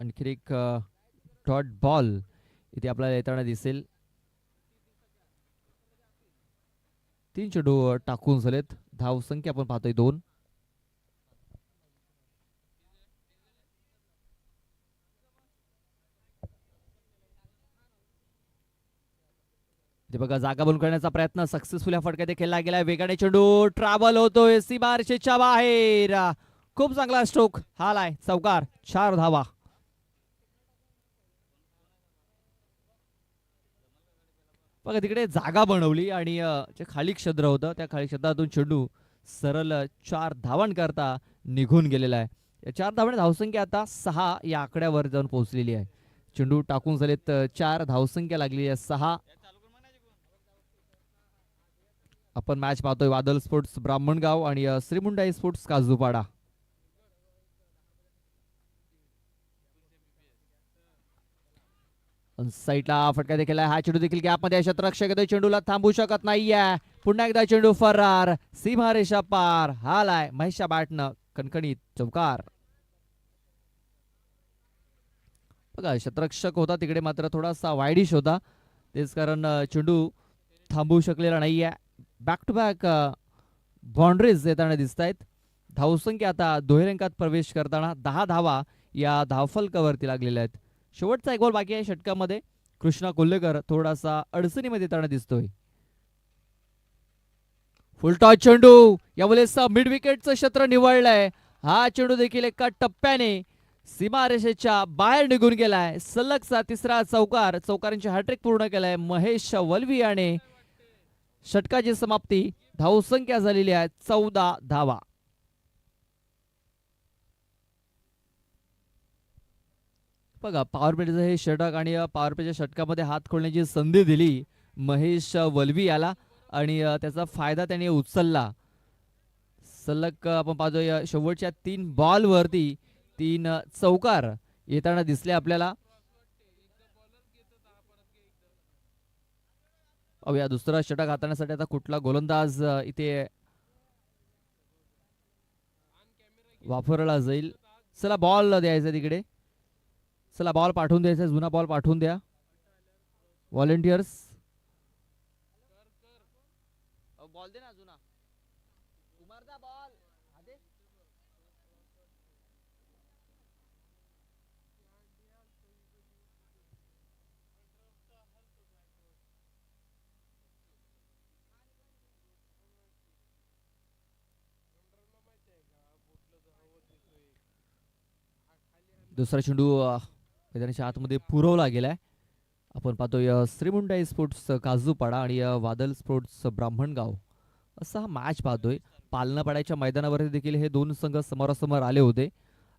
आणखी एक dot ball इथे आपल्याला येताना दिसेल. 3 चेंडू टाकून झालेत. धाव संख्या आपण पाहतोय 2. ते बघा जागा बंद करण्याचा प्रयत्न सक्सेसफुल या फटक्यात खेळला गेलाय. वेगाने चेंडू ट्रॅव्हल होतोय सीमारेषेच्या बाहेर. खूप चांगला स्ट्रोक हालाय चौकार. 4 धावा. बघा तिकडे जागा बनवली आणि जे खाली क्षेत्र होतं त्या खाली क्षेत्रातून चेंडू सरळ 4 धावांकरता निघून गेलेला आहे. या 4 धावांनी धावसंख्या आता 6 या आकड्यावर जाऊन पोहोचलेली आहे. चेंडू टाकून झालेत 4, धावसंख्या लागलेली आहे 6. आपण मॅच पाहतोय वादल स्पोर्ट्स ब्राह्मणगाव आणि श्रीमुंडाई स्पोर्ट्स काजूपाडा. साईडला फटका देखील आहे. हा चेंडू देखील गॅपमध्ये क्षेत्ररक्षक येतोय. चेंडूला थांबू शकत नाहीये. पुन्हा एकदा चेंडू फरार. सीमारेषा पार. हालाय महेशच्या बॅटनं कणकणीत चौकार. बघा क्षेत्ररक्षक होता तिकडे मात्र थोडासा वाईडिश होता. तेच कारण चेंडू थांबवू शकलेला नाहीये. बॅक टू बॅक बाउंड्रीज येताना दिसत आहेत. धावसंख्या आता दुहेरी अंकात प्रवेश करताना 10 धावा या धावफलकावरती लागलेल्या आहेत. शेवटचा एक गोल बाकी आहे षटकामध्ये. कृष्णा कोल्हेकर थोडासा अडचणीमध्ये येताना दिसतोय. फुलटॉस चेंडू यावेळेस मिड विकेटचं क्षेत्र निवडलंय. हा चेंडू देखील एका टप्प्याने सीमारेषेच्या बाहेर निघून गेलाय. सलगचा 3रा चौकार. चौकारांची हॅट्रिक पूर्ण केलाय महेश वल्वी याने. षटकाची समाप्ती. धावसंख्या झालेली आहे 14 धावा. बघा पॉवर प्लेचं हे षटक आणि पॉवर प्लेच्या षटकामध्ये हात खोलण्याची संधी दिली महेश वल्वी याला आणि त्याचा फायदा त्याने उचलला. सलग आपण पाहतोय शेवटच्या 3 बॉल वरती 3 चौकार येताना दिसले आपल्याला. या दुसरा षटक हाताळण्यासाठी आता कुठला गोलंदाज इथे वापरला जाईल. चला बॉल द्यायचा तिकडे. चला बॉल पाठवून द्यायचा. जुना बॉल पाठवून द्या व्हॉलेंटियर्स. बॉल दे ना जुना. कुमारदा बॉल आदे. दुसरा चेंडू मैदानाच्या आतमध्ये पुरवला गेलाय. आपण पाहतोय श्रीमुंडाई स्पोर्ट्स काजूपाडा आणि वादल स्पोर्ट्स ब्राह्मणगाव असा हा मॅच पाहतोय. पालनापाड्याच्या मैदानावरती देखील हे 2 संघ समोरासमोर आले होते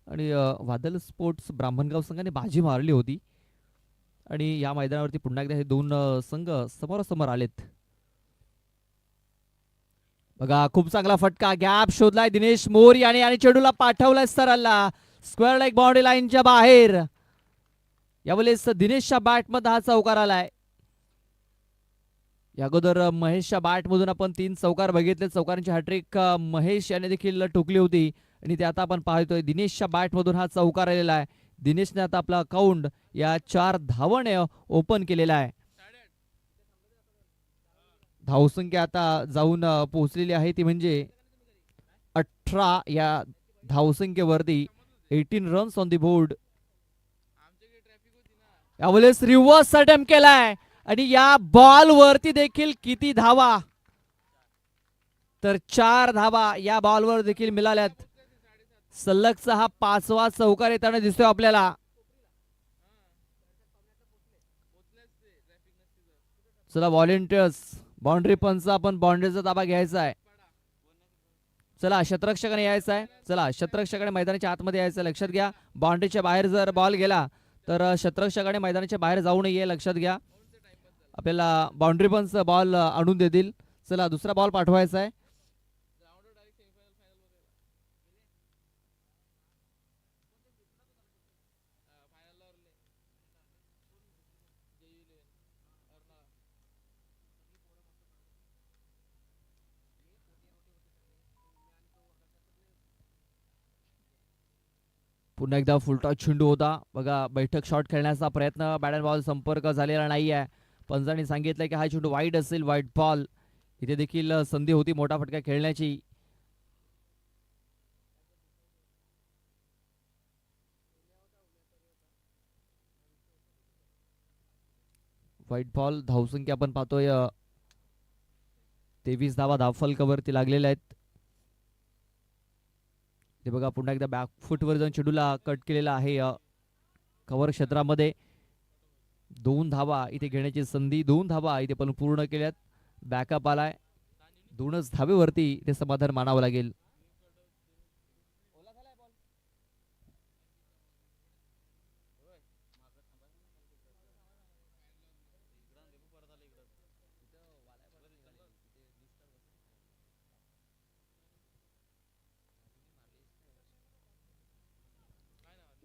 आणि वादल स्पोर्ट्स ब्राह्मणगाव संघाने बाजी मारली होती आणि या मैदानावरती पुन्हा एकदा हे 2 संघ समोरासमोर आलेत. बघा खूप चांगला फटका. गॅप शोधलाय दिनेश मोर याने आणि चेंडूला पाठवलाय सरळला स्क्वेअर लेग बाउंड्री लाईनच्या बाहेर. यावेळेस दिनेशच्या बॅटमध्ये हा चौकार आलाय. या अगोदर महेशच्या बॅटमधून आपण 3 चौकार बघितले. चौकारांची हॅट्रिक महेश याने देखील ठोकली होती आणि ते आता आपण पाहतोय दिनेशच्या बॅटमधून हा चौकार आलेला आहे. दिनेशने आता आपला अकाउंट या 4 धावाने ओपन केलेला आहे. धावसंख्या आता जाऊन पोहोचलेली आहे ती म्हणजे 18 या धावसंख्येवरती. 18 रन्स ऑन दी बोर्ड. यावेळेस रिव्हर्स अटेम्प्ट केलाय आणि या बॉल वरती देखील किती धावा. तर 4 धावा या बॉलवर देखील मिळाल्यात. सलगचा हा 5वा चौकार येताना दिसतोय आपल्याला. चला व्हॉलेंटियर्स बाउंड्री पंच आपण बाउंड्रीचा ताबा घ्यायचा आहे. चला क्षेत्ररक्षकाने यायचं आहे. चला क्षेत्ररक्षकाने मैदानाच्या आतमध्ये यायचं. लक्षात घ्या बाउंड्रीच्या बाहेर जर बॉल गेला तर क्षेत्ररक्षकाने मैदानाच्या बाहेर जाऊ नये. लक्षात घ्या आपल्याला बाउंड्री पंच बॉल आणून देतील. चला दुसरा बॉल पाठवायचा आहे. पुन्हा एकदा फुलटॉस चेंडू होता बघा. बैठक शॉट खेळण्याचा प्रयत्न, बॅट अँड बॉल संपर्क झालेला नाही आहे. पंचांनी सांगितलं की हा चेंडू वाईड असेल, वाईड बॉल. इथे देखील संधी होती मोठा फटका खेळण्याची. वाईट बॉल. धावसंख्या आपण पाहतोय 23 धावा धावफलकावरती लागलेल्या आहेत. ते बघा पुन्हा एकदा बॅकफुटवर जाऊन चेंडूला कट केलेला आहे कव्हर क्षेत्रामध्ये. 2 धावा इथे घेण्याची संधी, 2 धावा इथे पण पूर्ण केल्यात. बॅकअप आलाय, 2च धावेवरती इथे समाधान मानावं लागेल.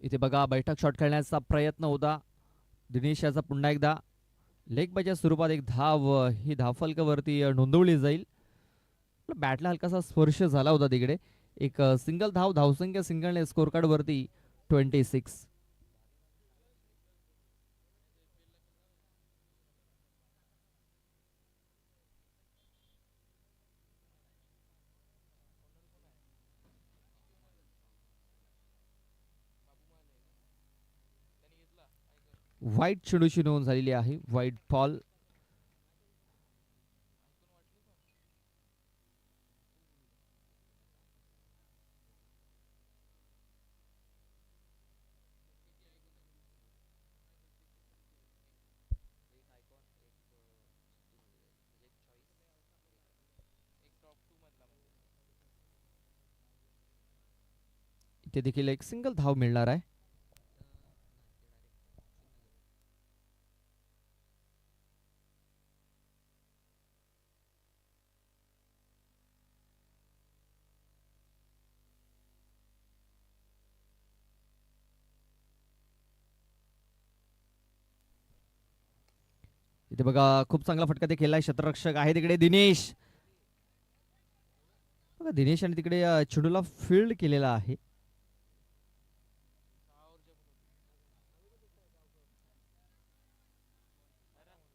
इथे बघा बैठक शॉट खेळण्याचा प्रयत्न होता दिनेश याचा. पुन्हा एकदा लेग बायच्या स्वरूपात एक धाव ही धावफलकावरती नोंदवली जाईल. बॅटला हलकासा स्पर्श झाला होता तिकडे. एक सिंगल धाव. धावसंख्या सिंगलने स्कोर कार्ड वरती 26. व्हाईट चेंडूची नोंद झालेली आहे, व्हाईट बॉल. इथे देखील एक सिंगल धाव मिळणार आहे. इथे बघा खूप चांगला फटका ते केलाय. क्षेत्ररक्षक आहे तिकडे दिनेश. बघा दिनेशाने तिकडे चेंडूला फील्ड केलेला आहे.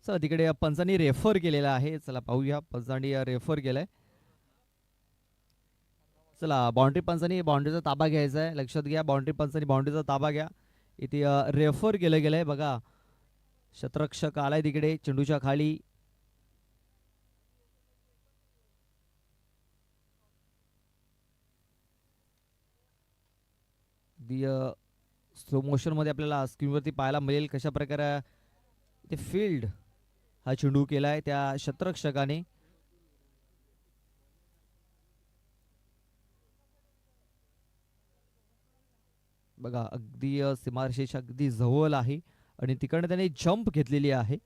चला तिकडे पंचांनी रेफर केलेला आहे. चला पाहूया पंचांनी रेफर केलाय. चला बाउंड्री पंचांनी बाउंड्रीचा ताबा घ्यायचा आहे. लक्षात घ्या, बाउंड्री पंचांनी बाउंड्रीचा ताबा घ्या. इथे रेफर केलं गेलंय बघा. क्षेत्ररक्षक आलाय तिकडे चेंडूच्या खाली. स्लो मोशन मध्ये आपल्याला स्क्रीनवरती पाहायला मिळेल कशा प्रकारे ते फील्ड हा चेंडू केलाय त्या क्षेत्ररक्षकाने. बघा अगदी सीमारेषेच्या अगदी जवळ आहे आणि तिकडनं त्याने जंप घेतलेली आहे.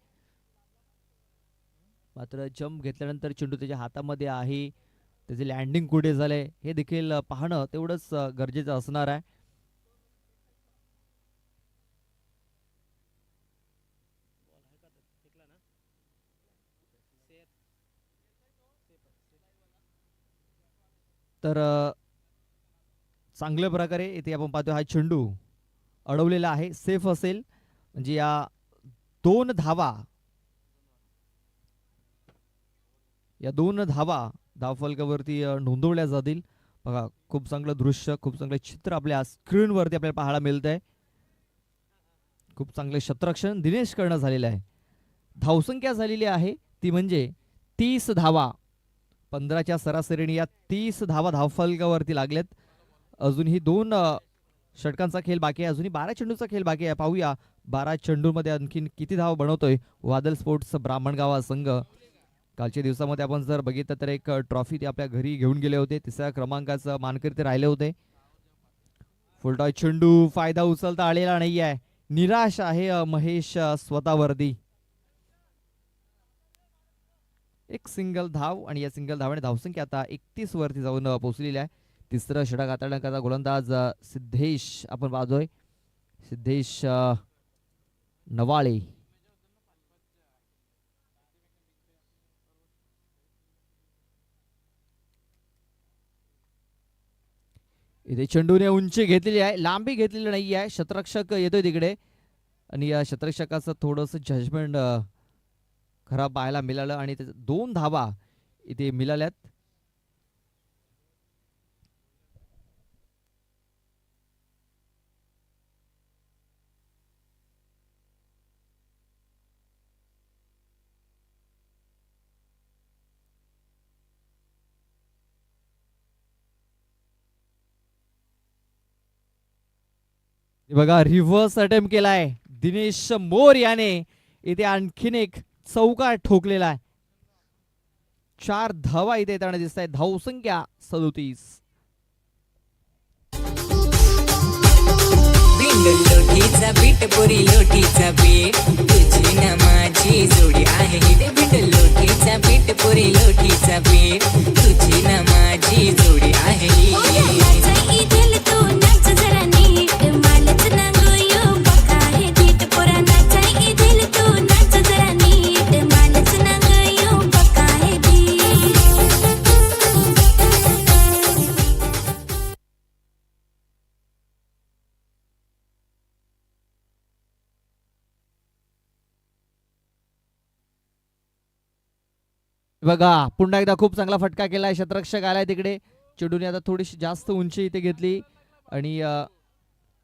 मात्र जंप घेतल्यानंतर चेंडू त्याच्या हातामध्ये आहे. त्याचे लँडिंग कुठे झालंय हे देखील पाहणं तेवढंच गरजेचं असणार आहे. तर चांगल्या प्रकारे इथे आपण पाहतो हा चेंडू अडवलेला आहे. सेफ असेल म्हणजे या 2 धावा, या 2 धावा धावफलकावरती नोंदवल्या जातील. बघा खूप चांगलं दृश्य, खूप चांगलं चित्र आपल्या स्क्रीनवरती आपल्याला पाहायला मिळत आहे. खूप चांगले क्षेत्ररक्षण दिनेश करणं झालेलं आहे. धावसंख्या झालेली आहे ती म्हणजे 30 धावा. 15च्या सरासरीने या 30 धावा धावफलकावरती लागल्यात. अजूनही 2 षटकांचा खेळ बाकी आहे. अजूनही 12 चेंडूचा खेळ बाकी आहे. पाहूया 12 चेंडूमध्ये आणखीन किती धाव बनवतोय वादल स्पोर्ट्स ब्राह्मणगावा संघ. कालच्या दिवसामध्ये आपण जर बघितलं तर एक ट्रॉफी ते आपल्या घरी घेऊन गेले होते. 3ऱ्या क्रमांकाचं मानकरी ते राहिले होते. फुलटॉस चेंडू, फायदा उचलता आलेला नाही आहे. निराश आहे महेश स्वतःवरती. एक सिंगल धाव आणि या सिंगल धावाने धावसंख्या आता 31 वरती जाऊन पोहोचलेली आहे. 3रं षटक हाताळण्याकरता गोलंदाज सिद्धेश आपण पाहतोय. सिद्धेश नवाळे. इथे चेंडूने उंची घेतलेली आहे, लांबी घेतलेली नाही आहे. शतरक्षक येतोय तिकडे आणि या शतरक्षकाचं थोडंसं जजमेंट खराब पाहायला मिळालं आणि त्याच्या 2 धावा इथे मिळाल्यात. बघा रिव्हर्स अटेम्प्ट केलाय दिनेश मोर याने. इथे आणखीन एक चौकार ठोकलेला आहे. 4 धावा इथे येताना दिसत आहेत. धावसंख्या 37. लोटीचा बीट पोरी लोटीचा बीट तुझी ना माझी जोडी आहे हिट बीट लोटीचा बीट पोरी लोटीचा बीट तुझी ना माझी जोडी आहे बघा पुन्हा एकदा खूप चांगला फटका केलाय. शतरक्षक आलाय तिकडे. चेंडूने आता थोडीशी जास्त उंची इथे घेतली आणि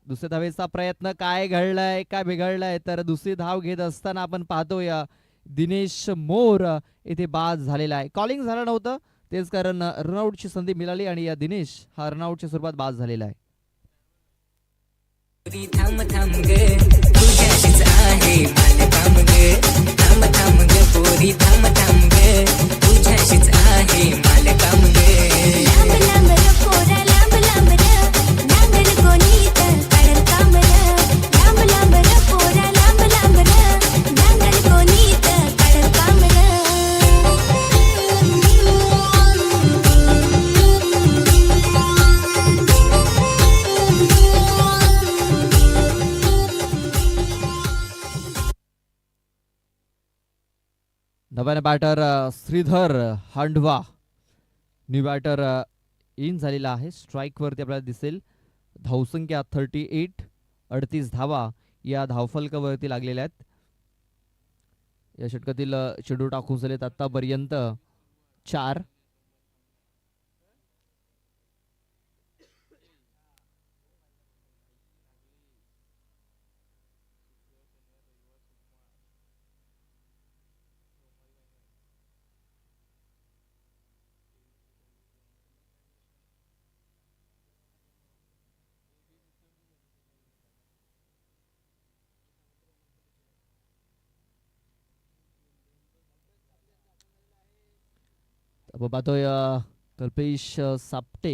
दुसऱ्या धावेचा प्रयत्न. काय घडलाय काय बिघडलाय तर दुसरी धाव घेत असताना आपण पाहतोय दिनेश मोर इथे बाद झालेला आहे. कॉलिंग झालं नव्हतं तेच कारण रनआउटची संधी मिळाली आणि दिनेश हा रनआउटच्या स्वरूपात बाद झालेला आहे. थांब थांब ग तुझ्याशीच आहे मला काम ग थांब थांब ग पोरी थांब थांब ग तुझ्याशीच आहे मला काम ग लांब लांब र पोरा लांब लांब र नांगर कोणी तर काढल काम र लांब लांब र पोरा लांब लांब र नांगर कोणी तर काढल काम नव्याने बॅटर श्रीधर हांडवा. न्यू बॅटर इन झालेला आहे. स्ट्राईक वरती आपल्याला दिसेल. धावसंख्या 38. 38 धावा या धावफलकावरती लागलेल्या आहेत. या षटकातील चेंडू टाकून झालेत आतापर्यंत 4. आपण पाहतोय कल्पेश सापटे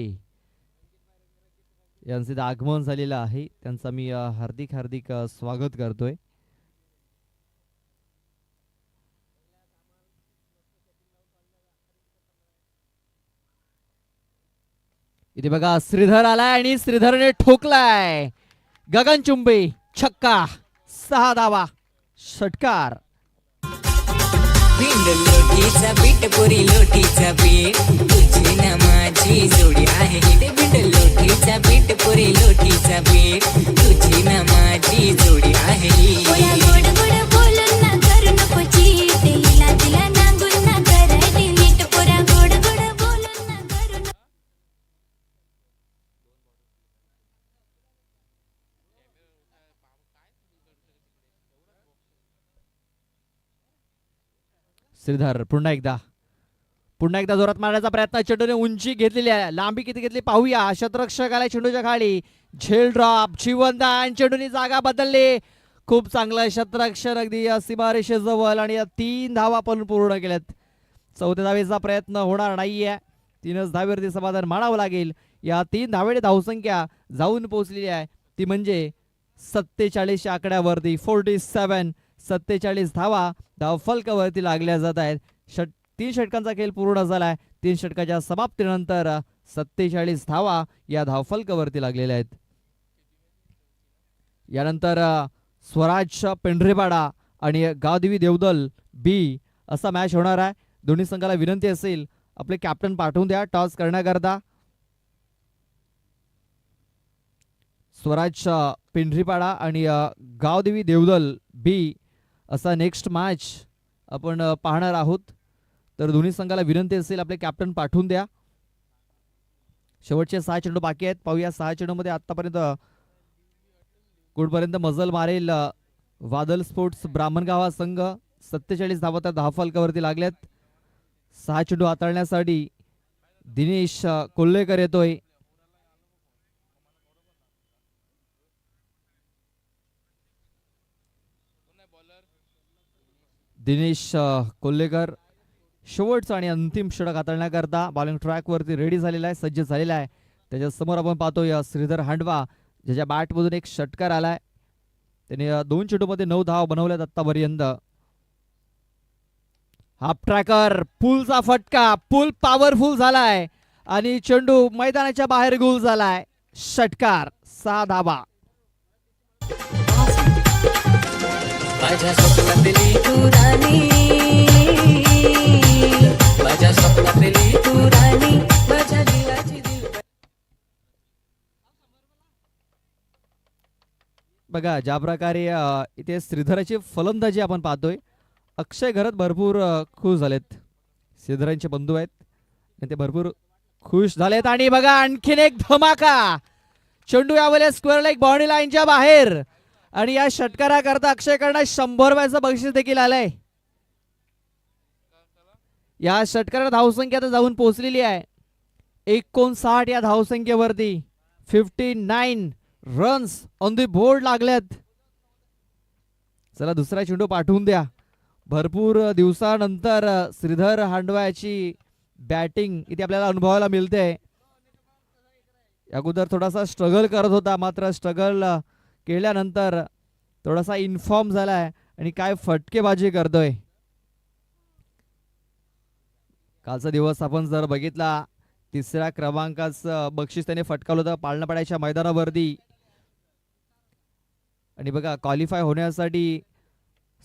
यांचे इथं आगमन झालेलं आहे. त्यांचा मी हार्दिक हार्दिक स्वागत करतोय. इथे बघा श्रीधर आलाय आणि श्रीधरने ठोकलाय गगनचुंबी छक्का. 6 धावा. षटकार. लोटीचा बीट पोरी लोटीचा बीट तुझी ना माझी जोडी आहे हिट बीट लोटीचा बीट पोरी लोटीचा बीट तुझी ना माझी जोडी आहे गोड गोड बोलून ना करू नको चीट हिला तिला नांगून ना कर डिलीट पोरा गोड गोड बोलून ना करू श्रीधर पुन्हा एकदा जोरात मारण्याचा प्रयत्न. चेंडूने उंची घेतलेली आहे. लांबी किती घेतली पाहूया. शतरक्षक आलाय चेंडूच्या खाली. झेल ड्रॉप जीवनदान. चेंडूने जागा बदलली. खूप चांगलं शतरक्षक अगदी सीमारेषेजवळ आणि 3 धावा पण पूर्ण केल्यात. 4थ्या धावेचा प्रयत्न होणार नाहीये. 3च धावेवरती समाधान मानावं लागेल. या 3 धावेने धावसंख्या जाऊन पोहोचलेली आहे ती म्हणजे 47 आकड्यावरती. 47. 47 धावा धावफलकावरती लागल्या जात आहेत. 3 षटकांचा खेळ पूर्ण झालाय. 3 षटकाच्या समाप्तीनंतर 47 धावा या धावफलकावरती लागलेल्या आहेत. यानंतर स्वराज पेंढरेपाडा आणि गावदेवी देवदल बी असा मॅच होणार आहे. दोन्ही संघाला विनंती असेल आपले कॅप्टन पाठवून द्या टॉस करण्याकरता. स्वराज पिंढरीपाडा आणि गावदेवी देवदल बी असा नेक्स्ट मॅच आपण पाहणार आहोत. तर दोन्ही संघाला विनंती असेल आपले कॅप्टन पाठवून द्या. शेवटचे 6 चेंडू बाकी आहेत. पाहूया 6 चेंडूमध्ये आतापर्यंत कुठपर्यंत मजल मारेल वादल स्पोर्ट्स ब्राह्मणगाव हा संघ. 47 धावा त्या धावफलकावरती लागल्यात. 6 चेंडू हाताळण्यासाठी दिनेश कोल्हेकर येतोय. दिनेश कोल्हेकर शेवटचा आणि अंतिम षटक हाताळण्याकरता बॉलिंग ट्रॅक वरती रेडी झालेला आहे, सज्ज झालेला आहे. त्याच्या समोर आपण पाहतोय श्रीधर हांडवा, ज्याच्या बॅटमधून एक षटकार आलाय. त्याने 2 चेंडूमध्ये 9 धावा बनवल्यात आतापर्यंत. हाफ ट्रॅकर पुलचा फटका, पुल पॉवरफुल झालाय आणि चेंडू मैदानाच्या बाहेर गोल झालाय. षटकार 6 धावा. माझ्या स्वप्नातली तू राणी, माझ्या स्वप्नातली तू राणी, माझ्या दिलाची दिल. बघा ज्या प्रकारे इथे श्रीधराची फलंदाजी आपण पाहतोय. अक्षय घरात भरपूर खुश झालेत. श्रीधरांचे बंधू आहेत आणि ते भरपूर खुश झालेत. आणि बघा आणखीन एक धमाका. चेंडू यावेळेस स्क्वेअर लेग बाउंड्री लाईनच्या बाहेर आणि या षटकाराकरता अक्षयकडनं 100 रुपयाचं बक्षीस देखील आलंय. या षटकाराला धावसंख्या आता जाऊन पोहोचलेली आहे 59 या धावसंख्येवरती. 59 रन्स ऑन द बोर्ड लागल्यात. चला दुसरा चेंडू पाठवून द्या. भरपूर दिवसानंतर श्रीधर हांडवाची बॅटिंग इथे आपल्याला अनुभवायला मिळते. अगोदर थोडासा स्ट्रगल करत होता, मात्र स्ट्रगल केल्यानंतर थोडासा इन्फॉर्म झालाय आणि काय फटकेबाजी करतोय. कालचा दिवस आपण जर बघितला, 3ऱ्या क्रमांकाचं बक्षीस त्याने फटकावलं होतं पाळणापाड्याच्या मैदानावरती. आणि बघा क्वालिफाय होण्यासाठी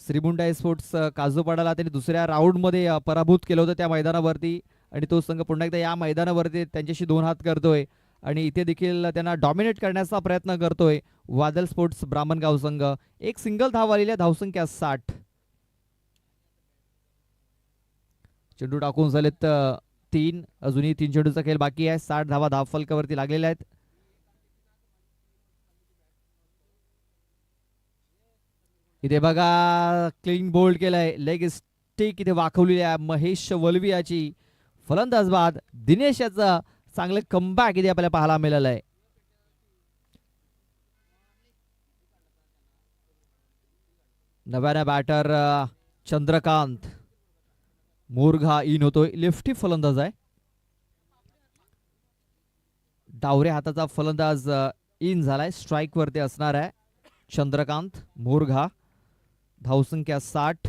श्रीमुंडा स्पोर्ट्स काजूपाडाला त्यांनी 2ऱ्या राऊंडमध्ये पराभूत केलं होतं त्या मैदानावरती. आणि तो संघ पुन्हा एकदा या मैदानावरती त्यांच्याशी 2 हात करतोय आणि इथे देखील त्यांना डॉमिनेट करण्याचा प्रयत्न करतोय वादल स्पोर्ट्स ब्राह्मणगाव संघ. एक सिंगल धाव आलेली आहे, धावसंख्या 60. चेंडू टाकून झालेत 3. अजूनही 3 चेंडूचा खेळ बाकी आहे. 60 धावा धावफलकावरती लागलेल्या आहेत. इथे बघा क्लीन बोल्ड केलाय. लेग स्टिक इथे वाकवलेली आहे महेश वलवियाची. फलंदाज बाद दिनेश याचा चांगलं कमबॅक इथे आपल्याला पाहायला मिळालं आहे. नव्याने बॅटर चंद्रकांत मोरघा इन होतोय. लेफ्टी फलंदाज आहे. डावरे हाताचा फलंदाज इन झालाय. स्ट्राईक वरती असणार आहे चंद्रकांत मोरघा. धावसंख्या 60.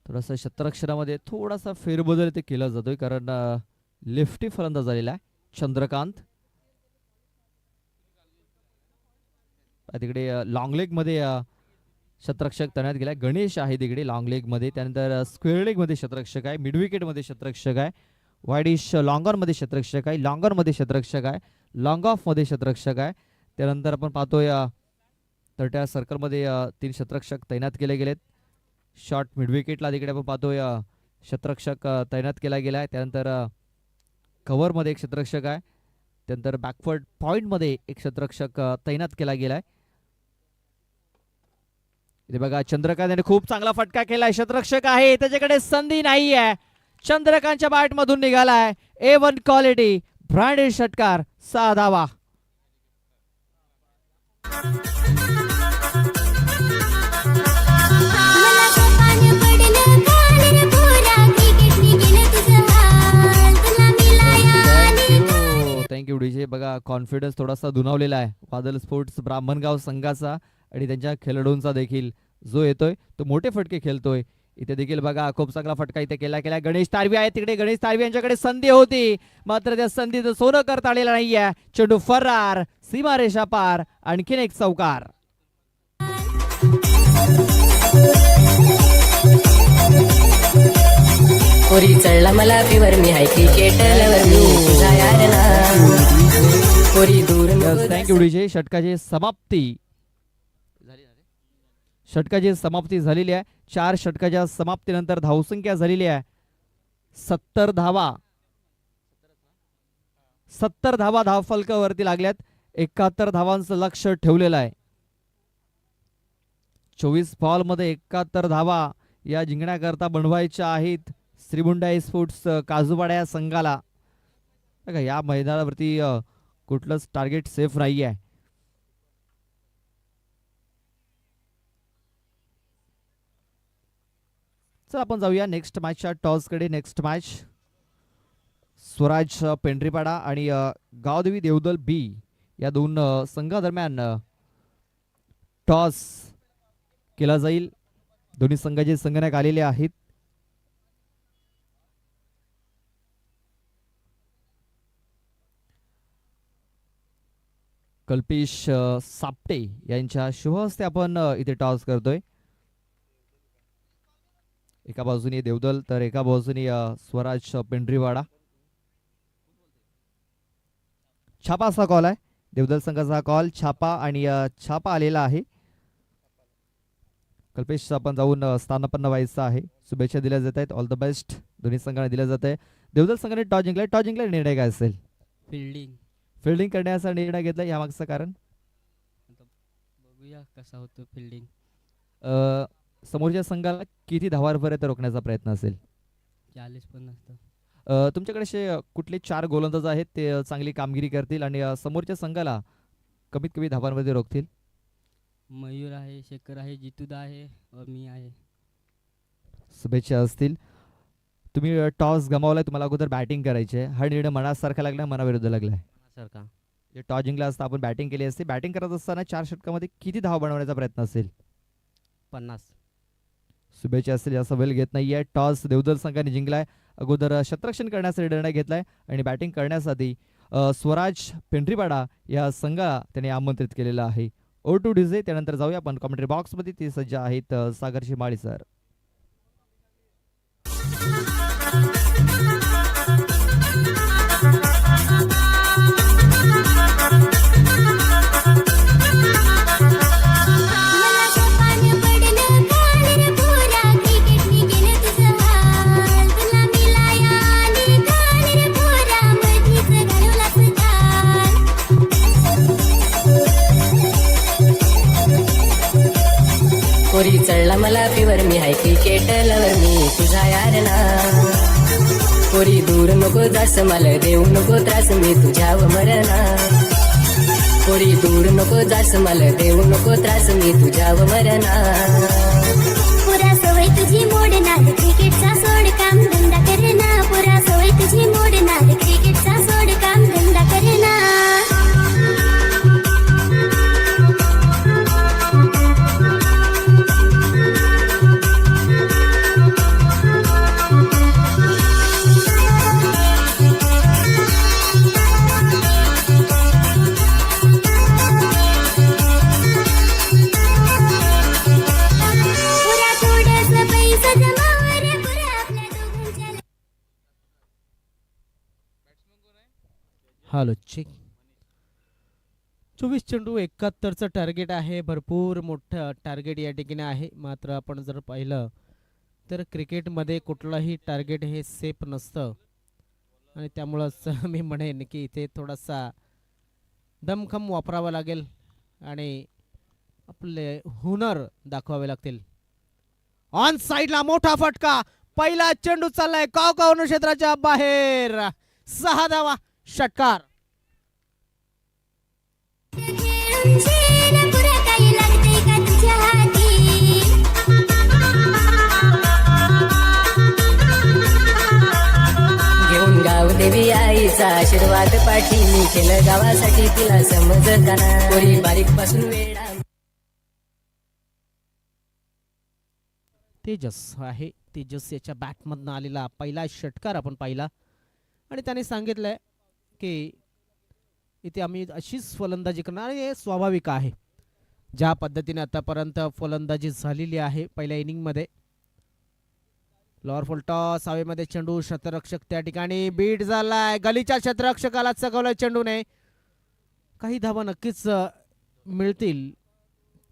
थोडासा क्षेत्ररक्षणामध्ये थोडासा फेरबदल इथे केला जातोय, कारण लेफ्टी फलंदाज झालेला आहे चंद्रकांत. तिकडे लॉंग लेग मध्ये क्षेत्ररक्षक तैनात गेलाय. गणेश आहे तिकडे लॉंग लेग मध्ये. त्यानंतर स्क्वेअर लेग मध्ये क्षेत्ररक्षक आहे. मिड विकेट मध्ये क्षेत्ररक्षक आहे. वाईडिश लॉंग ऑन मध्ये क्षेत्ररक्षक आहे. लॉंग ऑन मध्ये क्षेत्ररक्षक आहे. लॉंग ऑफ मध्ये क्षेत्ररक्षक आहे. त्यानंतर आपण पाहतोय तळट्या सर्कल मध्ये 3 क्षेत्ररक्षक तैनात केले गेलेत. शॉर्ट मिड विकेटला तिकडे आपण पाहतोय क्षेत्ररक्षक तैनात केला गेलाय. त्यानंतर कव्हर मध्ये एक क्षेत्ररक्षक आहे. त्यानंतर बॅकवर्ड पॉइंट मध्ये एक क्षेत्ररक्षक तैनात केला गेलाय. इथे बघा चंद्रकांत याने खूप चांगला फटका केलाय. क्षेत्ररक्षक आहे, त्याच्याकडे संधी नाही आहे. चंद्रकांतच्या बॅट मधून निघालाय A1 क्वालिटी ब्रँडेड षटकार. 6 धावा. Thank you DJ. बघा कॉन्फिडन्स थोडासा दुणावलेला आहे वादल स्पोर्ट्स ब्राह्मणगाव संघाचा आणि त्यांच्या खेळाडूंचा देखील. जो येतोय तो मोठे फटके खेळतोय. इथे देखील बघा खूप चांगला फटका इथे केला गणेश तारवी आहे तिकडे. गणेश तारवी यांच्याकडे संधी होती, मात्र त्या संधीचं सोनं करता आलेलं नाहीये. चेंडू फरार, सीमारेषा पार, आणखीन एक चौकार. पोरी चढला मला फिवर मी हाय क्रिकेट लवर मी तुझा यार ना पोरी दूर नको थँक्यू डीजे. षटकाची समाप्ती झालेली आहे. 4 षटकाच्या समाप्तीनंतर धावसंख्या झालेली आहे 70 धावा. 70 धावा धावफलकावरती लागल्यात. 71 धावांचं लक्ष ठेवलेलं आहे. 24 बॉलमध्ये 71 धावा या जिंकण्याकरता बनवायच्या आहेत श्रीमुंडा स्पोर्ट्स काजूपाडा या संघाला. बघा या मैदानावरती कुठलंच टार्गेट सेफ नाही आहे. चल आपण जाऊया नेक्स्ट मॅचच्या टॉसकडे. नेक्स्ट मॅच स्वराज पेंढरीपाडा आणि गावदेवी देवदल बी या दोन संघादरम्यान टॉस केला जाईल. दोन्ही संघाचे संगणक आलेले आहेत. कल्पेश सापटे यांच्या शुभ हस्ते आपण इथे टॉस करतोय. एका बाजूने देवदल तर एका बाजूने स्वराज पेंढरीवाडा. छापा असा कॉल आहे. देवदल संघाचा कॉल छापा आणि छापा आलेला आहे. कल्पेश आपण जाऊन स्थानापन्न व्हायचं आहे. शुभेच्छा दिल्या जात आहेत. ऑल द बेस्ट दोन्ही संघांना दिल्या जात आहे. देवदल संघाने टॉस जिंकलाय. टॉस जिंकला निर्णय काय असेल? फिल्डिंग करण्याचा निर्णय घेतला. यामागचं कारण बघूया कसा होतो फिल्डिंग. समोरच्या संघाला किती धावांपर्यंत रोखण्याचा प्रयत्न असेल? 40 पण नसतं. तुमच्याकडे असे कुठले 4 गोलंदाज आहेत ते चांगली कामगिरी करतील आणि समोरच्या संघाला कमीत कमी धावांमध्ये रोखतील? मयूर आहे, शेखर आहे, जितूदा आहे और मी आहे. शुभेच्छा असतील. तुम्ही टॉस गमावलाय, तुम्हाला अगोदर बॅटिंग करायची आहे. हा निर्णय मनासारखा लागला, मनाविरुद्ध लागलाय? सारखा. जे टॉस जिंकला असता आपण बॅटिंग केली असते. बॅटिंग करत असताना 4 षटकामध्ये किती धावा बनवण्याचा प्रयत्न असेल? 50. शुभेच्छा असतील. जास्त वेळ घेत नाहीये. टॉस देवदल संघाने जिंकलाय. अगोदर क्षेत्ररक्षण करण्याचा निर्णय घेतलाय आणि बॅटिंग करण्यासाठी स्वराज पेंढरीपाडा या संघाला त्याने आमंत्रित केलेलं आहे. O2 DJ. त्यानंतर जाऊया आपण कॉमेंट्री बॉक्समध्ये. ते सज्ज आहेत सागर शिमाळी सर. पोरी चढला मला फिवर मी हाय क्रिकेट लवर मी तुझा यार ना पोरी दूर नको जास मला देऊ नको त्रास मी तुझ्यावर मरना पोरी दूर नको जास मला देऊ नको त्रास मी तुझ्यावर मरना पुरा सवय तुझी मोडणार क्रिकेटचा सोड काम धंदा करना पुरा सवय तुझी मोडणार क्रिकेटचा सोड काम धंदा करना हॅलो चेक. 24 चेंडू 71चं टार्गेट आहे. भरपूर मोठं टार्गेट या ठिकाणी आहे. मात्र आपण जर पाहिलं तर क्रिकेटमध्ये कुठलाही टार्गेट हे सेफ नसतं आणि त्यामुळंच मी म्हणेन की इथे थोडासा दमखम वापरावा लागेल आणि आपले हुनर दाखवावे लागतील. ऑन साईडला मोठा फटका. पहिला चेंडू चाललाय कावकावून क्षेत्राच्या बाहेर. 6 धावा. षटकार. घेऊन गाव देवी आईचा आशीर्वाद पाठी मी केलं गावासाठी तिला समजताना पोरी बारीक पासून वेळा तेजस आहे. तेजस याच्या बॅटमधनं आलेला पहिला षटकार आपण पाहिला आणि त्याने सांगितलंय की इथे आम्ही अशीच फलंदाजी करणार आणि हे स्वाभाविक आहे. ज्या पद्धतीने आतापर्यंत फलंदाजी झालेली आहे पहिल्या इनिंगमध्ये. लॉर फुल टॉस हवेमध्ये चेंडू, क्षेत्ररक्षक त्या ठिकाणी बीट झालाय, गलीच्या क्षेत्ररक्षकाला चगवलं चेंडूने. काही धावा नक्कीच मिळतील.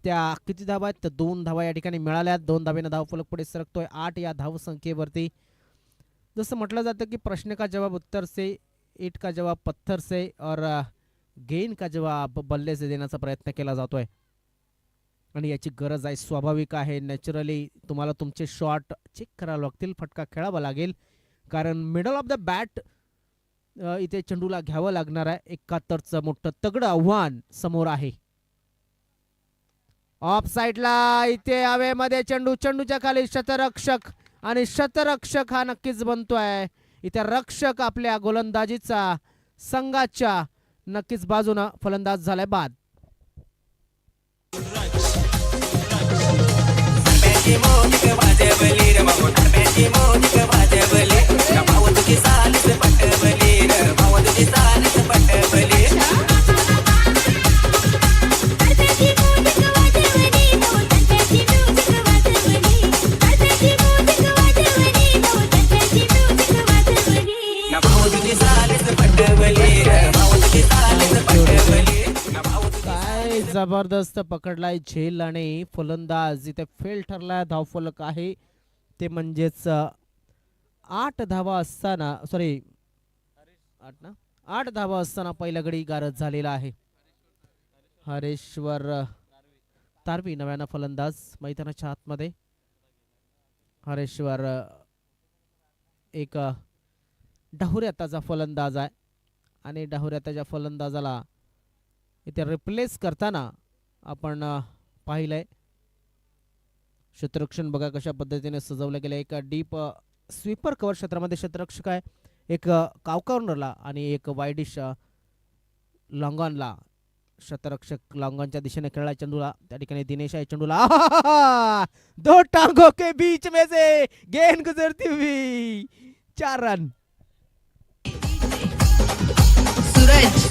त्या किती धावा आहेत तर 2 धावा या ठिकाणी मिळाल्यात. 2 धावेनं धावफलक पुढे सरकतोय 8 या धावसंख्येवरती. जसं म्हटलं जातं की प्रश्न का जवाब उत्तर से, ईट का जवाब पत्थर से और गेंद का जवाब बल्ले से देण्याचा प्रयत्न केला जातोय आणि याची गरज आहे. स्वाभाविक आहे. नॅचरली तुम्हाला तुमचे शॉट चेक करावे लागतील, फटका खेळावा लागेल, कारण मिडल ऑफ द बॅट इथे चेंडूला घ्यावं लागणार आहे. 71चं मोठं तगडं आव्हान समोर आहे. ऑफ साइडला इथे हवेमध्ये चेंडू, चेंडूच्या खाली शतरक्षक आणि शतरक्षक हा नक्कीच बनतोय. इथे रक्षक आपल्या गोलंदाजीचा संघाच्या नक्कीच बाजूनं फलंदाज झालाय बाद. काय जबरदस्त पकडलाय झेल आणि फलंदाज इथे फेल ठरलाय. धावफलक आहे ते म्हणजेच 8 धावा असताना, सॉरी 8 धावा असताना पहिल्या गडी गारद झालेला आहे. हरेश्वर तारवी नव्यानं फलंदाज मैदानाच्या आतमध्ये. हरेश्वर एक डाहुऱ्याताचा फलंदाज आहे आणि डाहुऱ्याताच्या फलंदाजाला इथे रिप्लेस करताना आपण पाहिलंय. क्षेत्ररक्षण बघा कशा पद्धतीने सजवलं गेलं. एक डीप स्वीपर कव्हर क्षेत्रामध्ये क्षेत्ररक्षक आहे, एक कावकॉर्नरला आणि एक वाईडिश लॉंगॉनला. क्षेत्ररक्षक लॉंगॉनच्या दिशेने खेळला चेंडूला, त्या ठिकाणी दिनेश आहे चेंडूला. दो टांगों के बीच में से गेंद गुजरती हुई 4 रन. सूरज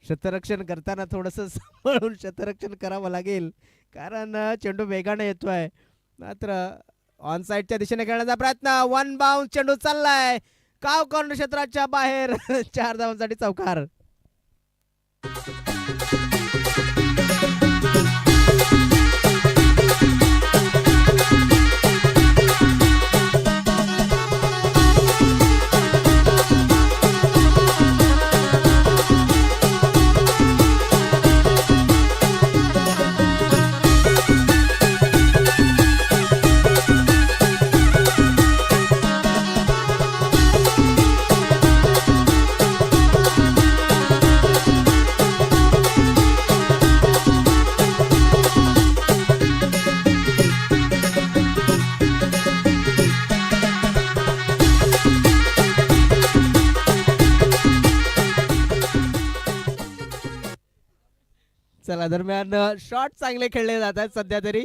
क्षेत्ररक्षण करताना थोडस सांभाळून क्षेत्ररक्षण करावं लागेल, कारण चेंडू वेगाने येतोय. मात्र ऑन साइडच्या दिशेने खेळण्याचा प्रयत्न, 1 बाउन्स चेंडू चाललाय काव कॉर्नर क्षेत्राच्या बाहेर. 4 धावांसाठी चौकार. चला, दरम्यान शॉट चांगले खेळले जात आहेत सध्या तरी.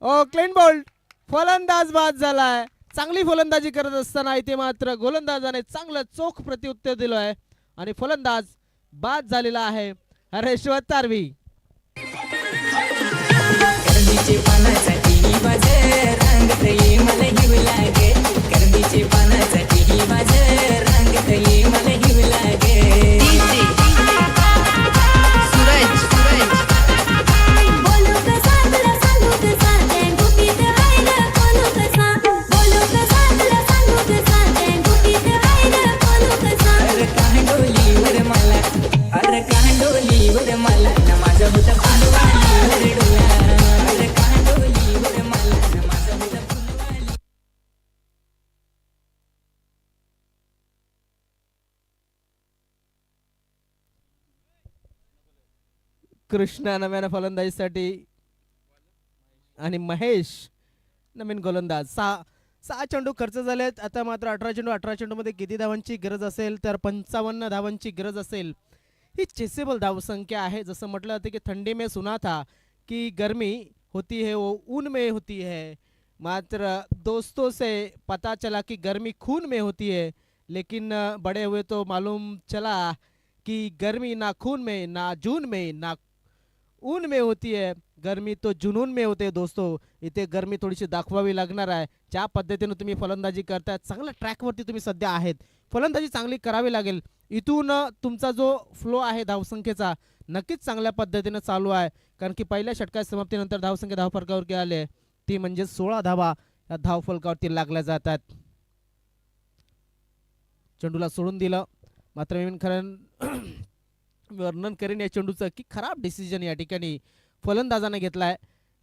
ओ क्लीन बोल्ड, फलंदाज बाद झालाय. चांगली फलंदाजी करत असताना इथे मात्र गोलंदाजाने चांगलं चोख प्रत्युत्तर दिलं आहे आणि फलंदाज बाद झालेला आहे हरेश्वर तारवी. करडीचे पानासाठी ही वाज रांगत ये मला घेऊ लागे. करडीचे पानासाठी ही वाज रांगत ये मला घेऊ लागे. बोलू कसा तुला सांगू कसा त्या गुपित आहे ग बोलू कसा. बोलू कसा तुला सांगू कसा त्या गुपित आहे ग बोलू कसा. अरे कांडोलीवर मला, अरे कांडोलीवर मला ना माझा होता फुलवालीवर डोला. अरे कांडोलीवर मला ना माझा होता फुलवाली. कृष्णा नव्यानं फलंदाजीसाठी आणि महेश नवीन गोलंदाज. सहा चेंडू खर्च झालेत. आता मात्र 18 चेंडूमध्ये किती धावांची गरज असेल तर 55 धावांची गरज असेल. ही चेसेबल धावसंख्या आहे. जसं म्हटलं जातं की थंडी में सुना था कि गर्मी होती है वो ऊन में होती है, मात्र दोस्तों से पता चला कि गर्मी खून में होती है, लेकिन बड़े हुए तो मालूम चला कि गर्मी ना खून में ना जून में ना ऊन में होती है, गर्मी तो जुनून में होते दोस्तों. इथे गर्मी थोडीशी दाखवावी लागणार आहे. ज्या पद्धतीने तुम्ही फलंदाजी करताय, चांगल्या ट्रॅकवरती तुम्ही सध्या आहेत. फलंदाजी चांगली करावी लागेल. इथून तुमचा जो फ्लो आहे धावसंख्येचा नक्कीच चांगल्या पद्धतीने चालू आहे. कारण की पहिल्या षटकाच्या समाप्तीनंतर धावसंख्या धावफलकावरती आले ती म्हणजे 16 धावा या धावफलकावरती लागल्या जातात. चेंडूला सोडून दिलं. मात्र मी खरं वर्णन करेन या चेंडूचं की खराब डिसिजन या ठिकाणी फलंदाजाने घेतलाय.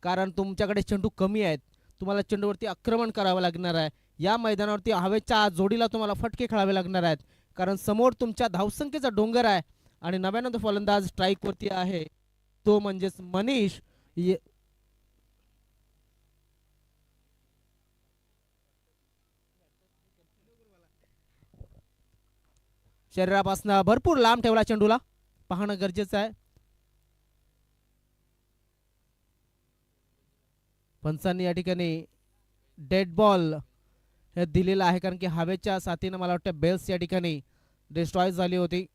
कारण तुमच्याकडे चेंडू कमी आहेत. तुम्हाला चेंडूवरती आक्रमण करावं लागणार आहे. या मैदानावरती हवेच्या जोडीला तुम्हाला फटके खेळावे लागणार आहेत. कारण समोर तुमच्या धावसंख्येचा डोंगर आहे आणि नव्यानं फलंदाज स्ट्राईकवरती आहे तो म्हणजेच मनीष. शरीरापासून भरपूर लांब ठेवला चेंडूला, पाहणं गरजेचं आहे. पंचांनी या ठिकाणी डेड बॉल हे दिलेलं आहे. कारण की हवेच्या साथीनं मला वाटतं बेल्स या ठिकाणी डिस्ट्रॉय झाली होती.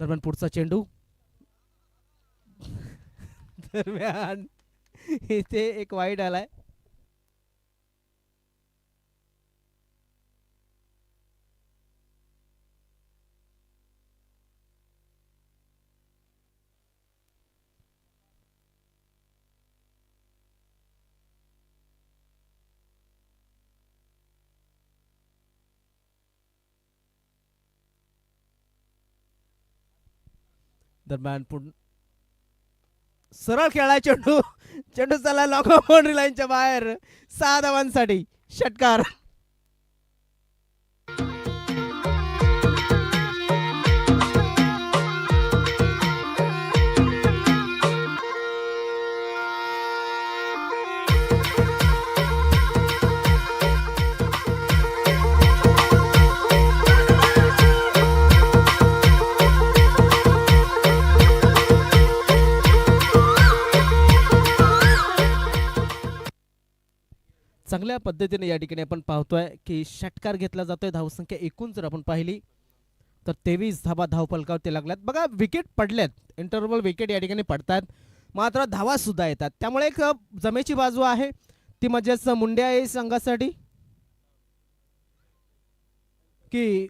दरम्यान पुढचा चेंडू दरम्यान इथे एक वाईड आलाय. दरम्यान सरळ खेळाय चेंडू. चेंडू चालला लॉक बाउंड्री लाईनच्या बाहेर. 6 धावांसाठी षटकार. चांगल्या पद्धतीने या ठिकाणी आपण पाहतोय की षटकार घेतला जातोय. धावसंख्या एकूण जर आपण पाहिली तर 23 धावा धावफलकावरती लागल्यात. बघा विकेट पडल्यात, इंटरव्हल विकेट या ठिकाणी पडतात, मात्र धावा सुद्धा येतात. त्यामुळे एक जमेची बाजू आहे ती म्हणजेच मुंड्या संघासाठी की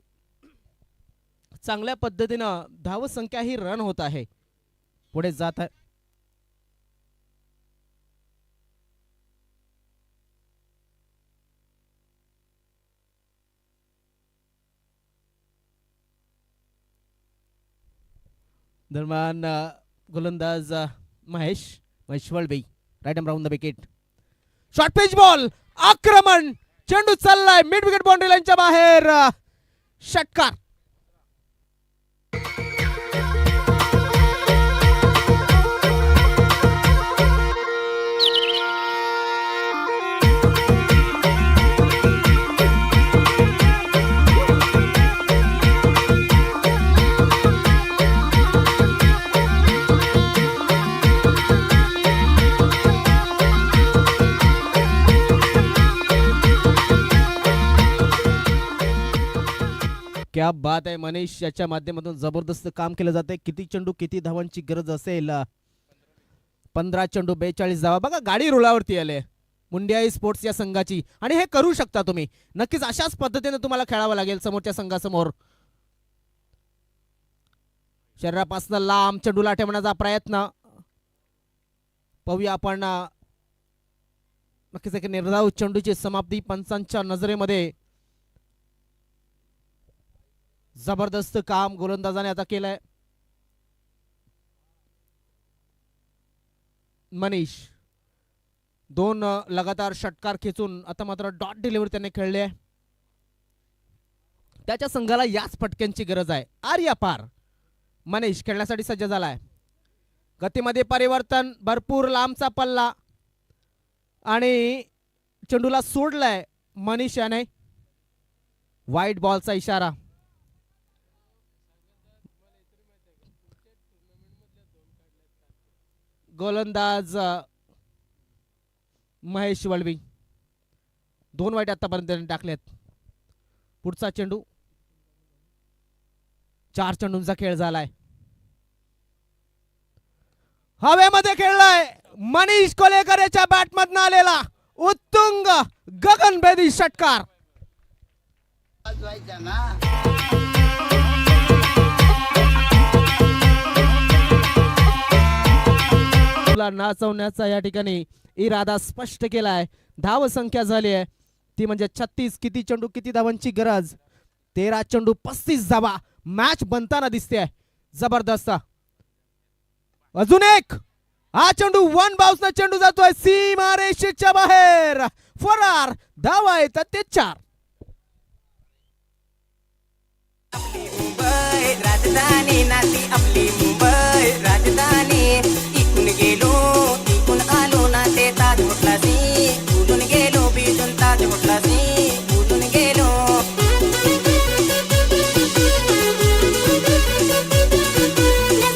चांगल्या पद्धतीनं धावसंख्या ही रन होत आहे, पुढे जात आहे. दरम्यान गोलंदाज Mahesh Valbe right arm round the wicket. Short pitch ball, आक्रमण, चेंडू चाललाय मिड विकेट बाउंड्री लाईनच्या बाहेर. षटकार. क्या बात आहे मनीष, याच्या माध्यमातून जबरदस्त काम केलं जाते. किती चेंडू किती धावांची गरज असेल. 15 चेंडू 42 धावा. बघा गाडी रुळावरती आले. मुंडियाई स्पोर्ट्स या संघाची, आणि हे करू शकता तुम्ही. नक्कीच अशाच पद्धतीने तुम्हाला खेळावं लागेल समोरच्या संघासमोर. शरीरापासून लांब चेंडूला ठेवण्याचा प्रयत्न पाहूया आपण. नक्कीच एक निर्धाव चेंडूची समाप्ती पंचांच्या नजरेमध्ये. जबरदस्त काम गोलंदाजाने आता केलंय. मनीष 2 लगातार षटकार खेचून आता मात्र डॉट डिलिव्हरी त्याने खेळली आहे. त्याच्या संघाला याच फटक्यांची गरज आहे. आर्या पार. मनीष खेळण्यासाठी सज्ज झालाय. गतीमध्ये परिवर्तन, भरपूर लांबचा पल्ला आणि चेंडूला सोडलाय मनीष याने. व्हाईट बॉलचा इशारा. गोलंदाज महेश वळवी 2 वाईट आतापर्यंत टाकलेत. पुढचा चेंडू. 4 चेंडूंचा खेळ झालाय. हवेमध्ये खेळलाय मनीष कोलेकर याच्या बॅट मधून आलेला उत्तुंग गगनभेदी षटकार. नाचवण्याचा या ठिकाणी इरादा स्पष्ट केलाय. धाव संख्या झाली आहे ती म्हणजे 36. किती चेंडू किती धावांची गरज? 13 चेंडू 35 धावा. मॅच बनताना दिसते. जबरदस्त. अजून एक. हा चेंडू 1 बाउन्सना चेंडू जातोय सीमारेषेच्या बाहेर. फरार. धावा येतात ते 4. मुंबई राजधानी नाती आपली मुंबई राजधानी. इकून गेलो इकून आलो ना ते ताज होटलासी. बोलून गेलो बिजून ताज होटलासी. बोलून गेलो.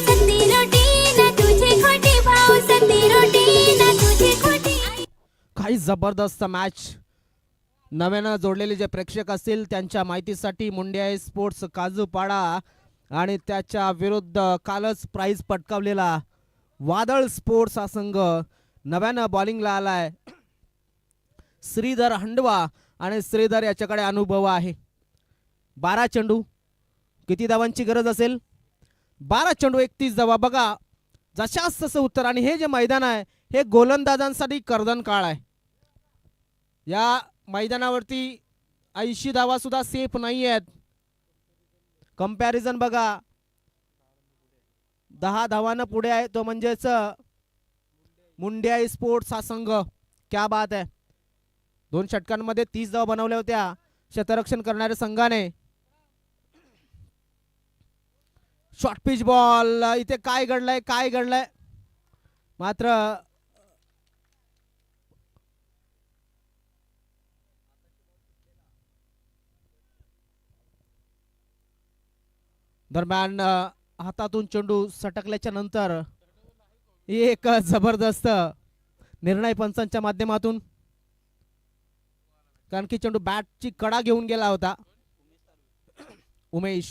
सत्ती रोटी ना तुझे खोटी भाऊ, सत्ती रोटी ना तुझे खोटी आई. काही जबरदस्त मॅच. नव्यानं जोडलेले जे प्रेक्षक असतील त्यांच्या माहितीसाठी मुंडियाई स्पोर्ट्स काजूपाडा आणि त्याच्या विरुद्ध कालच प्राइज पटकावलेला वादळ स्पोर्ट्स हा संघ नव्यानं बॉलिंगला आलाय. श्रीधर हंडवा आणि श्रीधर याच्याकडे अनुभव आहे. 12 चेंडू किती धावांची गरज असेल? 12 चेंडू 31 धावा. बघा जशास तसं उत्तर. आणि हे जे मैदान आहे हे गोलंदाजांसाठी कर्दन काळ आहे. या मैदानावरती 80 धावा सुद्धा सेफ नाही आहेत. कंपॅरिझन बघा 10 धावांना पुढे आहे तो म्हणजेच मुंडियाई स्पोर्ट्स हा संघ. क्या बात आहे. 2 षटकांमध्ये 30 धावा बनवल्या होत्या क्षेत्ररक्षण करणाऱ्या संघाने. Short pitch ball. इथे काय घडलंय काय घडलंय मात्र दरम्यान हातातून चेंडू सटकल्याच्या नंतर एक जबरदस्त निर्णय पंचांच्या माध्यमातून. कारण की चेंडू बॅटची कडा घेऊन गेला होता. उमेश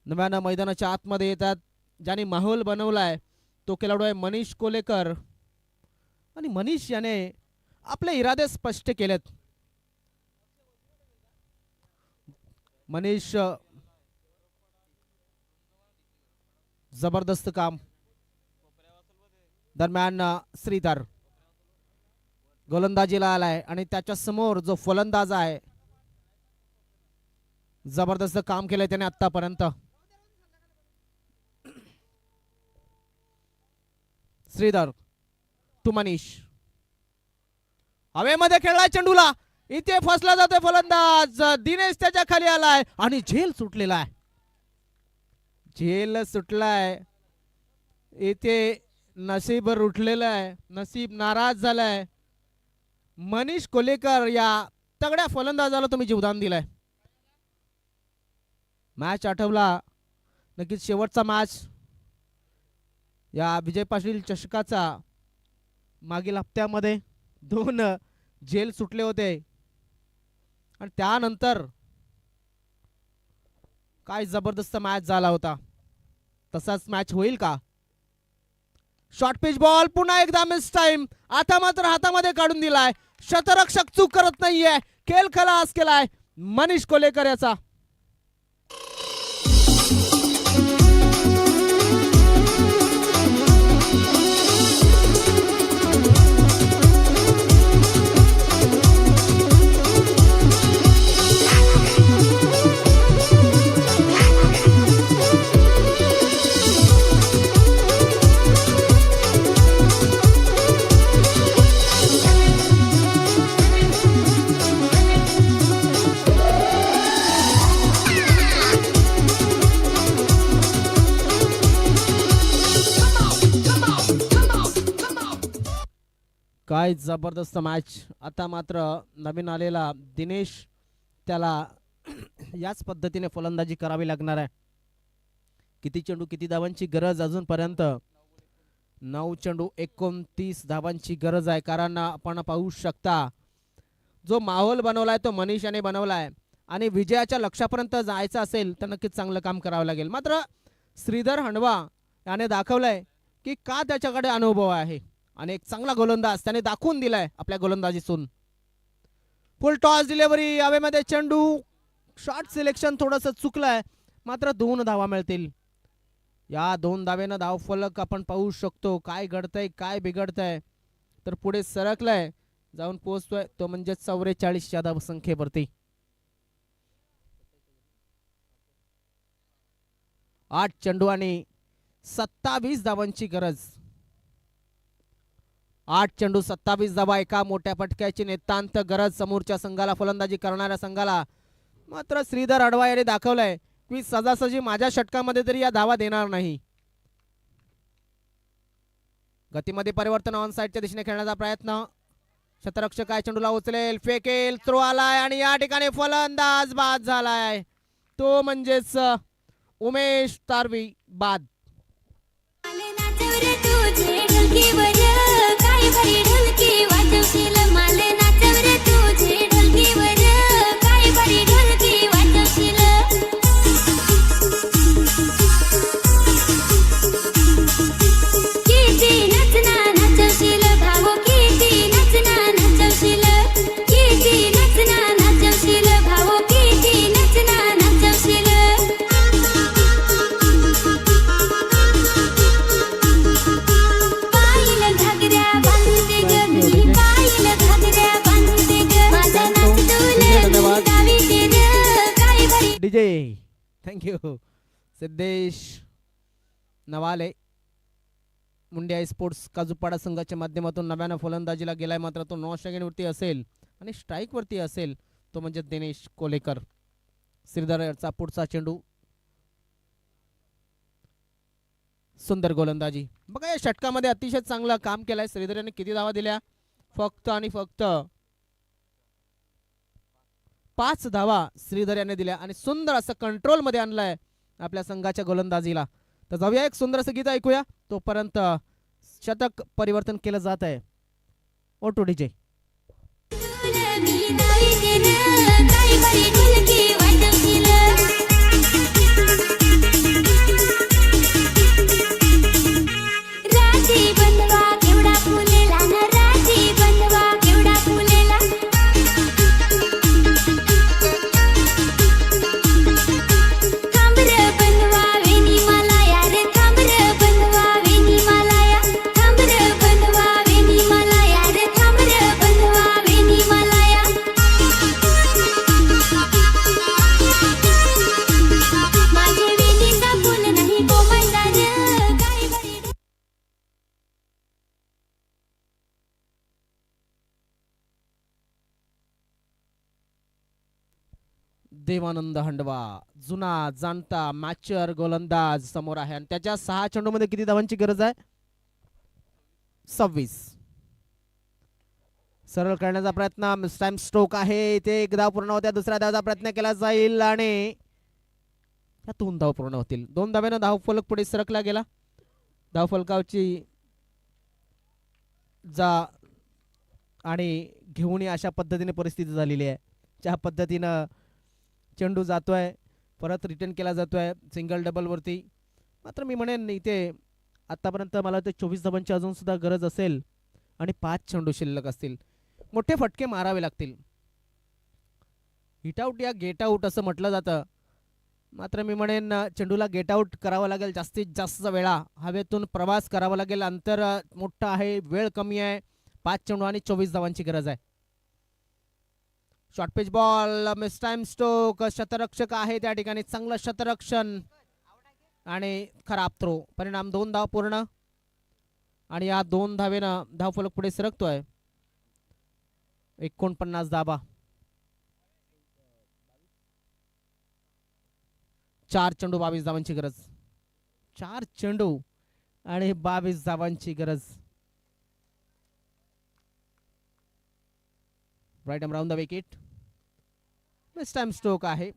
नव्यानं मैदानाच्या आतमध्ये येतात. ज्याने माहोल बनवलाय तो खेळाडू आहे मनीष कोलेकर. आणि मनीष याने आपले इरादे स्पष्ट केलेत. मनीष जबरदस्त काम. दरम्यान श्रीधर गोलंदाजीला आलाय आणि त्याच्या समोर जो फलंदाज आहे जबरदस्त काम केलंय त्याने आतापर्यंत. श्रीधर टू मनीष. हवेमध्ये खेळलाय चेंडूला. इथे फसला जातोय फलंदाज. दिनेश त्याच्या खाली आलाय आणि झेल सुटलेला आहे. झेल सुटलाय. इथे नसीब रुठलेलं आहे. नसीब नाराज झालाय. मनीष कोलेकर या तगड्या फलंदाजाला तुम्ही जीवदान दिलंय. मॅच आठवला नक्कीच शेवटचा मॅच या विजय पाटील चषकाचा. मागील हप्त्यामध्ये 2 झेल सुटले होते आणि त्यानंतर काय जबरदस्त मॅच झाला होता. तसाच मॅच होईल का? शॉर्ट पिच बॉल पुन्हा एकदा मिस टाइम. आता मात्र हातामध्ये काढून दिलाय. शतरक्षक चूक करत नाहीये. खेळ खलास केलाय मनीष कोलेकर याचा. काय जबरदस्त मॅच. आता मात्र नवीन आलेला दिनेश त्याला याच पद्धतीने फलंदाजी करावी लागणार आहे. किती चेंडू किती धावांची गरज अजूनपर्यंत 9 चेंडू 29 धावांची गरज आहे. कारण आपण पाहू शकता जो माहोल बनवलाय तो मनीष याने बनवलाय आणि विजयाच्या लक्ष्यापर्यंत जायचं असेल तर नक्कीच चांगलं काम करावं लागेल. मात्र श्रीधर हंडवा याने दाखवलंय की का त्याच्याकडे अनुभव आहे आणि एक चांगला गोलंदाज त्याने दाखवून दिलाय आपल्या गोलंदाजीतून. फुल टॉस डिलिव्हरी हवेमध्ये चेंडू. शॉट सिलेक्शन थोडंसं चुकलंय मात्र 2 धावा मिळतील. या 2 धावेनं धाव फलक आपण पाहू शकतो. काय घडतंय काय बिघडतंय तर पुढे सरकलाय जाऊन पोहोचतोय तो म्हणजे 44 या धावसंख्येवरती. 8 चेंडू आणि 27 धावांची गरज. 8 चेंडू 27 धावा. एका मोठ्या फटक्याची नितांत गरज समोरच्या संघाला फलंदाजी करणाऱ्या संघाला. मात्र श्रीधर अडवा याने दाखवलंय की सजासजी माझ्या षटकामध्ये तरी या धावा देणार नाही. गतीमध्ये परिवर्तन ऑन साइडच्या दिशेने खेळण्याचा प्रयत्न. शतरक्षक काय चेंडूला उचलेल फेकेल थ्रो आलाय आणि या ठिकाणी फलंदाज बाद झालाय तो म्हणजेच उमेश तारवी बाद. माले नाचवर तुझे ढोलकीवर काय भारी ढोलकी वाजवशील. माले नाचवर तुझे ढोलकीवर काय भारी ढोलकी वाजवशील. किती नचना नाचवशील भाऊ किती नचना नाचवशील. किती नचना नाचवशील भाऊ किती नचना नाचवशील. पायल घागऱ्या बांधून दे ग मी पायल घागऱ्या बांधून दे ग. माझा नाच धन्यवाद. तुला गावी दे ग काय भारी. DJ thank you. Siddhesh Navale Mundiya sports Kajupada संघाच्या माध्यमातून नव्यानं फलंदाजीला गेलाय. मात्र तो नॉन वरती असेल आणि स्ट्राईक वरती असेल तो म्हणजे दिनेश कोलेकर. श्रीधरचा पुढचा चेंडू. सुंदर गोलंदाजी बघा या षटकामध्ये अतिशय चांगलं काम केलंय. श्रीधर यांनी किती धावा दिल्या फक्त आणि फक्त 5 धावा श्रीधर याने दिल्या आणि सुंदर असं कंट्रोल मध्ये आणलंय आपल्या संघाच्या गोलंदाजीला. तर जाऊया एक सुंदर असं गीत ऐकूया तोपर्यंत शतक परिवर्तन केलं जात आहे. ओटो डीजे. तुला मी गावी दे ग काय भारी ढोलकी वाजवशील. राजी बनवा केवढा फुलेला न राजी बनवा केवढा फुलेला. थांबर बनवा वेणी मला यार थांबर बनवा वेणी मला या. थांबर बनवा वेणी मला यार थांबर बनवा वेणी मला या. माझे वेणीचा फुल नाही कोमलदार काय भारी. देवानंद हंडवा जुना जाणता मॅचर गोलंदाज समोर आहे आणि त्याच्या 6 चेंडूमध्ये किती धावांची गरज आहे 26. सरळ करण्याचा प्रयत्न टाइम स्ट्रोक आहे ते एक धाव पूर्ण होत्या. दुसऱ्या धावाचा प्रयत्न केला जाईल आणि या 2 धाव पूर्ण होतील. 2 धाव्यानं धाव फलक पुढे सरकला गेला. धाव फलकावची जा आणि घेऊन अशा पद्धतीने परिस्थिती झालेली आहे. ज्या पद्धतीनं चेंडू जातोय परत रिटर्न केला जातोय सिंगल डबल वरती. मात्र मी म्हणेन इथे आतापर्यंत मला वाटतं 24 धावांची अजून सुद्धा गरज असेल आणि 5 चेंडू शिल्लक असतील. मोठे फटके मारावे लागतील. हिट आउट या गेट आउट असं म्हटलं जातं, मात्र मी म्हणेन चेंडूला गेट आउट करावं लागेल. जास्तीत जास्त वेळा हवेतून प्रवास करावा लागेल. अंतर मोठं आहे, वेळ कमी आहे. 5 चेंडू आणि 24 धावांची गरज आहे. Short pitch ball, miss time stroke. शतरक्षक आहे त्या ठिकाणी, चांगलं शतरक्षण आणि खराब थ्रो. परिणाम 2 धाव पूर्ण आणि या 2 धावेनं धावफलक पुढे सरकतोय. 49 धावा. 4 चेंडू 22 धावांची गरज. 4 चेंडू आणि 22 धावांची गरज. Right arm round the wicket. Miss time stroke आहे.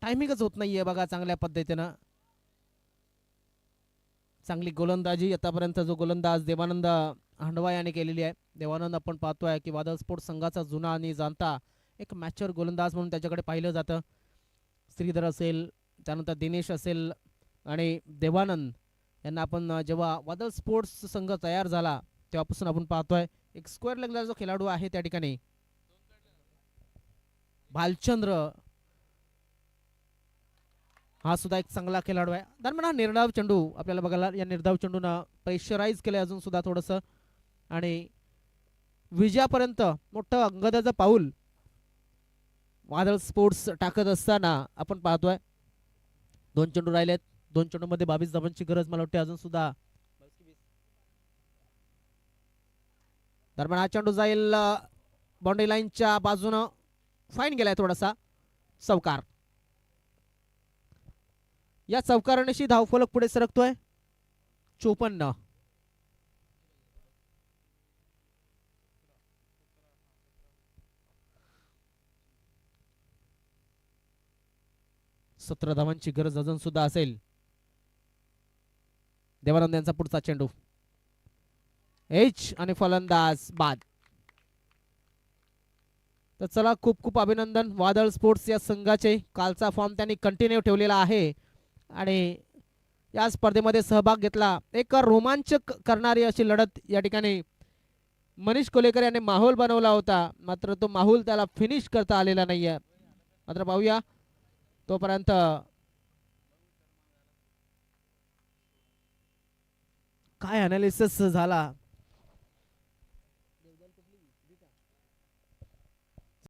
टायमिंगच होत नाहीये बघा चांगल्या पद्धतीनं. चांगली गोलंदाजी आतापर्यंत जो गोलंदाज देवानंद हांडवा याने केलेली आहे. देवानंद आपण पाहतोय की वादळ स्पोर्ट्स संघाचा जुना आणि जाणता एक मॅच्युअर गोलंदाज म्हणून त्याच्याकडे पाहिलं जातं. श्रीधर असेल, त्यानंतर दिनेश असेल आणि देवानंद यांना आपण जेव्हा वादळ स्पोर्ट्स संघ तयार झाला तेव्हापासून आपण पाहतोय एक स्क्वेअर लेगला जो खेळाडू आहे त्या ठिकाणी भालचंद्र हा सुद्धा एक चांगला खेळाडू आहे. दरम्यान हा निर्धाव चेंडू आपल्याला बघायला, या निर्धाव चेंडूनं प्रेशराईज केलं अजून सुद्धा थोडंसं आणि विजयापर्यंत मोठं अंगदाचं पाऊल वादळ स्पोर्ट्स टाकत असताना आपण पाहतोय. 2 चेंडू राहिलेत. 2 चेंडू मध्ये 22 धावांची गरज मला वाटते अजून सुद्धा. दरम्यान हा चेंडू जाईल बाउंड्री लाईनच्या बाजूनं. फाईन गेलाय थोडासा. चौकार. या चौकारानेशी धावफलक पुढे सरकतोय. 54. सतरा धावांची गरज अजून सुद्धा असेल. देवानंद यांचा पुढचा चेंडू एच आणि फलंदाज बाद. तर चला, खूप खूप अभिनंदन वादळ स्पोर्ट्स या संघाचे. कालचा फॉर्म त्यांनी कंटिन्यू ठेवलेला आहे आणि या स्पर्धेमध्ये सहभाग घेतला. एक रोमांचक करणारी अशी लढत या ठिकाणी मनीष कोलेकर यांनी माहोल बनवला होता, मात्र तो माहोल त्याला फिनिश करता आलेला नाहीये. मात्र पाहूया तोपर्यंत काय अनालिसिस झाला